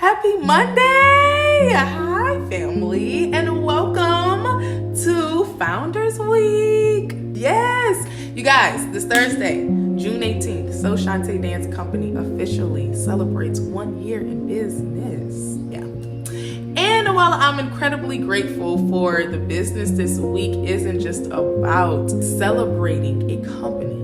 Happy Monday! Hi, family, and welcome to Founders Week. Yes, you guys, this Thursday, June 18th, SoChauntay Dance Company officially celebrates 1 year in business. Yeah. And while I'm incredibly grateful for the business, this week isn't just about celebrating a company.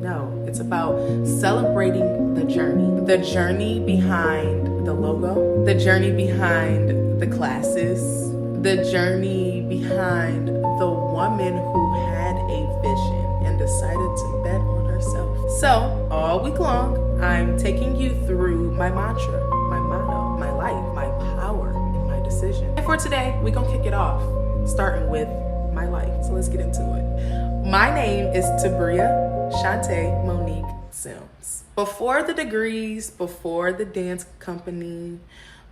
No, it's about celebrating the journey behind the logo, the journey behind the classes, the journey behind the woman who had a vision and decided to bet on herself. So all week long, I'm taking you through my mantra, my motto, my life, my power, and my decision. And for today, we're gonna kick it off, starting with my life. So let's get into it. My name is 𝐻𝐿 Monique Sims. Before the degrees, before the dance company,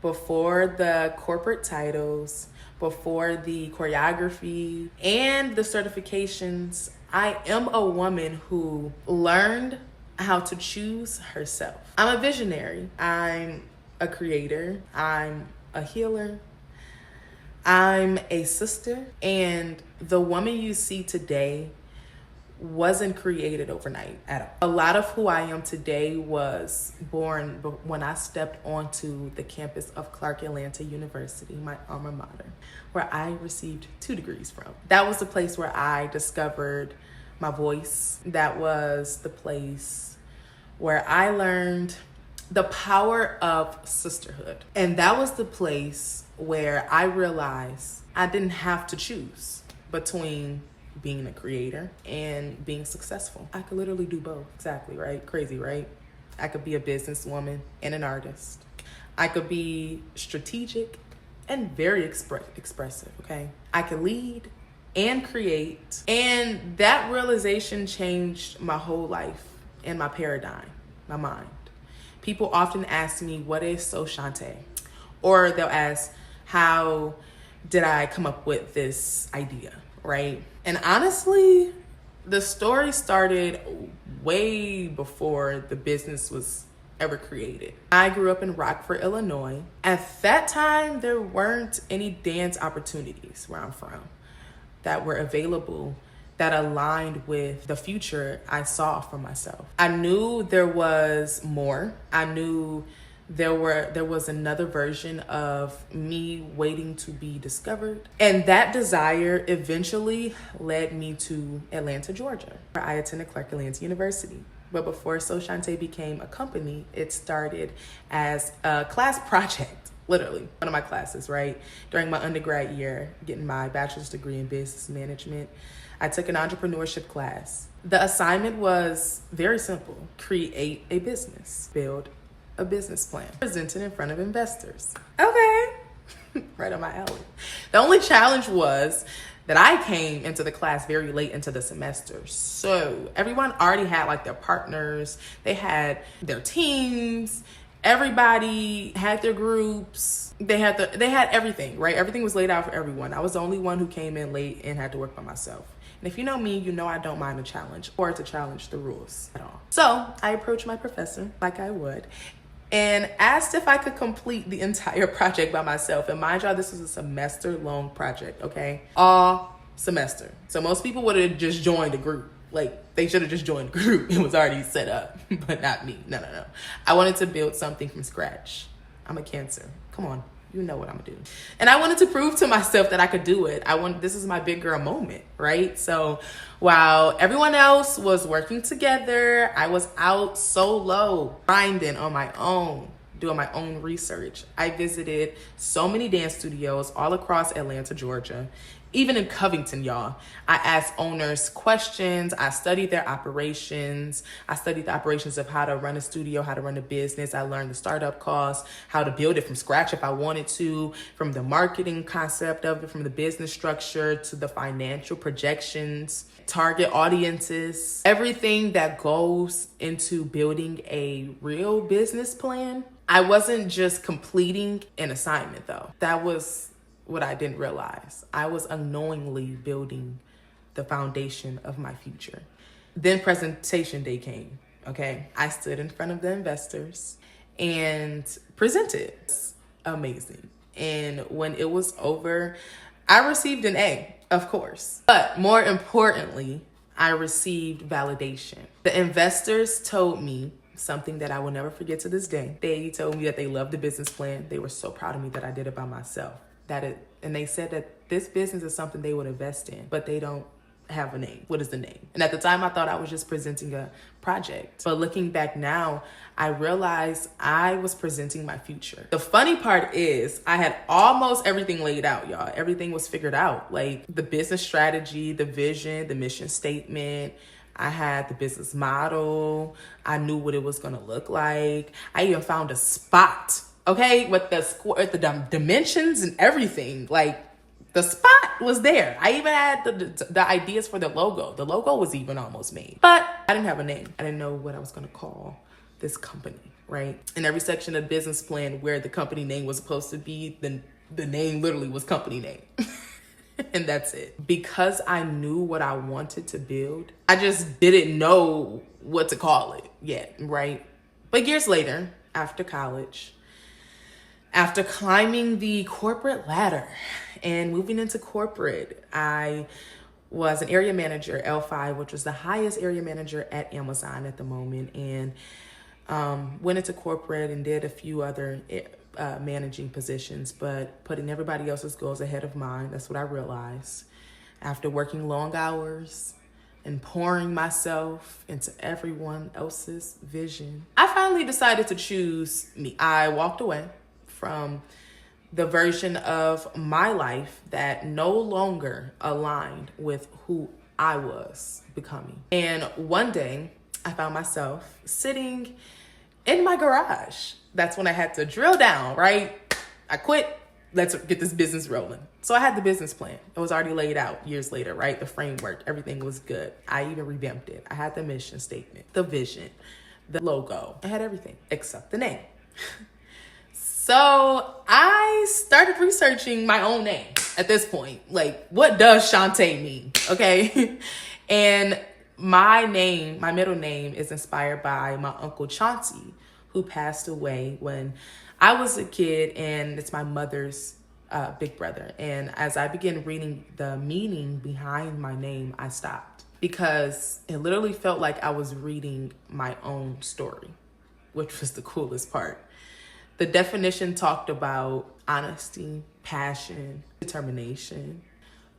before the corporate titles, before the choreography and the certifications, I am a woman who learned how to choose herself. I'm a visionary. I'm a creator. I'm a healer. I'm a sister. And the woman you see today wasn't created overnight at all. A lot of who I am today was born when I stepped onto the campus of Clark Atlanta University, my alma mater, where I received 2 degrees from. That was the place where I discovered my voice. That was the place where I learned the power of sisterhood. And that was the place where I realized I didn't have to choose between being a creator and being successful. I could literally do both. Exactly, right? Crazy, right? I could be a businesswoman and an artist. I could be strategic and very expressive, okay? I could lead and create. And that realization changed my whole life and my paradigm, my mind. People often ask me, what is SoChauntay? Or they'll ask, how did I come up with this idea, right? And honestly, the story started way before the business was ever created. I grew up in Rockford, Illinois. At that time, there weren't any dance opportunities where I'm from that were available that aligned with the future I saw for myself. I knew there was more. I knew there was another version of me waiting to be discovered. And that desire eventually led me to Atlanta, Georgia, where I attended Clark Atlanta University. But before SoChauntay became a company, it started as a class project, literally, one of my classes, right? During my undergrad year, getting my bachelor's degree in business management, I took an entrepreneurship class. The assignment was very simple: create a business, build a business plan, presented in front of investors. Okay, right on my alley. The only challenge was that I came into the class very late into the semester. So everyone already had like their partners, they had their teams, everybody had their groups, they had everything, right? Everything was laid out for everyone. I was the only one who came in late and had to work by myself. And if you know me, you know I don't mind a challenge or to challenge the rules at all. So I approached my professor like I would and asked if I could complete the entire project by myself. And mind y'all, this was a semester-long project, okay? All semester. So most people would have just joined a group. Like, they should have just joined a group. It was already set up, but not me. No. I wanted to build something from scratch. I'm a Cancer. Come on. You know what I'm gonna do. And I wanted to prove to myself that I could do it. This is my big girl moment, right? So while everyone else was working together, I was out solo, grinding on my own, doing my own research. I visited so many dance studios all across Atlanta, Georgia. Even in Covington, y'all, I asked owners questions. I studied their operations. I studied the operations of how to run a studio, how to run a business. I learned the startup costs, how to build it from scratch if I wanted to, from the marketing concept of it, from the business structure to the financial projections, target audiences, everything that goes into building a real business plan. I wasn't just completing an assignment though. That was what I didn't realize. I was unknowingly building the foundation of my future. Then presentation day came, okay? I stood in front of the investors and present it. It's amazing. And when it was over, I received an A, of course. But more importantly, I received validation. The investors told me something that I will never forget to this day. They told me that they loved the business plan. They were so proud of me that I did it by myself. And they said that this business is something they would invest in, but they don't have a name. What is the name? And at the time I thought I was just presenting a project. But looking back now, I realized I was presenting my future. The funny part is I had almost everything laid out, y'all. Everything was figured out. Like the business strategy, the vision, the mission statement. I had the business model. I knew what it was going to look like. I even found a spot, okay, with the dimensions and everything. Like the spot was there. I even had the ideas for the logo. The logo was even almost made. But I didn't have a name. I didn't know what I was going to call this company, right? In every section of the business plan where the company name was supposed to be, the name literally was company name. And that's it. Because I knew what I wanted to build, I just didn't know what to call it yet, right? But years later, after college, after climbing the corporate ladder and moving into corporate, I was an area manager, L5, which was the highest area manager at Amazon at the moment, and went into corporate and did a few other managing positions, but putting everybody else's goals ahead of mine. That's what I realized after working long hours and pouring myself into everyone else's vision. I finally decided to choose me. I walked away from the version of my life that no longer aligned with who I was becoming. And one day I found myself sitting in my garage. That's when I had to drill down, right? I quit. Let's get this business rolling. So I had the business plan. It was already laid out years later, right? The framework, everything was good. I even revamped it. I had the mission statement, the vision, the logo. I had everything except the name. So I started researching my own name at this point. Like, what does SoChauntay mean? Okay. And my name, my middle name, is inspired by my uncle Chauncey, who passed away when I was a kid, and it's my mother's big brother. And as I began reading the meaning behind my name, I stopped because it literally felt like I was reading my own story, which was the coolest part. The definition talked about honesty, passion, determination,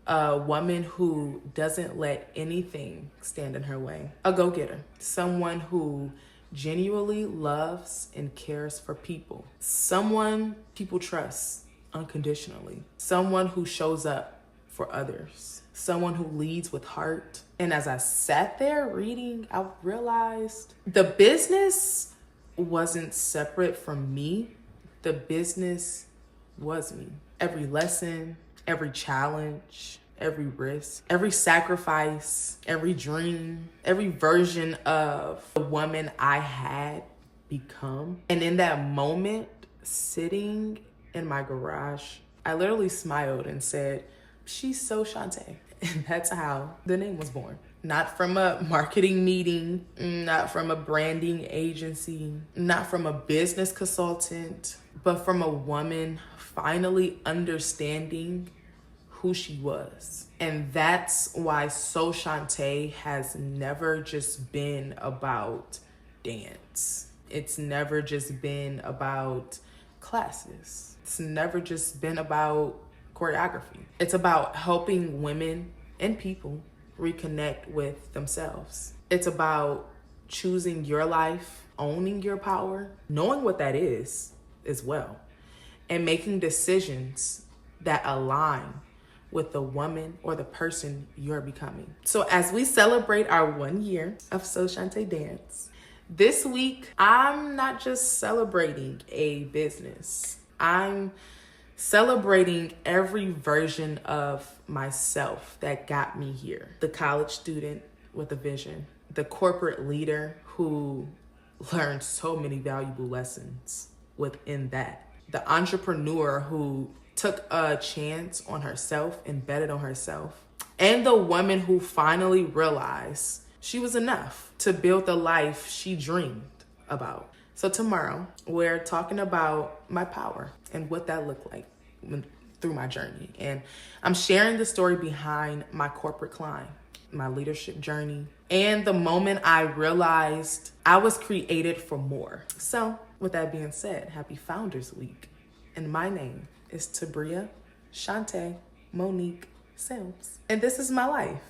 a woman who doesn't let anything stand in her way, a go-getter, someone who genuinely loves and cares for people, someone people trust unconditionally, someone who shows up for others, someone who leads with heart. And as I sat there reading, I realized the business wasn't separate from me. The business was me. Every lesson, every challenge, every risk, every sacrifice, every dream, every version of the woman I had become. And in that moment, sitting in my garage, I literally smiled and said, she's so Chauntay. And that's how the name was born. Not from a marketing meeting, not from a branding agency, not from a business consultant, but from a woman finally understanding who she was. And that's why SoChauntay has never just been about dance. It's never just been about classes. It's never just been about choreography. It's about helping women and people reconnect with themselves. It's about choosing your life, owning your power, knowing what that is as well, and making decisions that align with the woman or the person you're becoming. So as we celebrate our 1 year of SoChauntay Dance, this week, I'm not just celebrating a business. I'm celebrating every version of myself that got me here. The college student with a vision, the corporate leader who learned so many valuable lessons within that, the entrepreneur who took a chance on herself and betted on herself, and the woman who finally realized she was enough to build the life she dreamed about. So tomorrow, we're talking about my power and what that looked like through my journey. And I'm sharing the story behind my corporate climb, my leadership journey, and the moment I realized I was created for more. So with that being said, happy Founders Week. And my name is Tabria Chantay Monique Sims. And this is my life.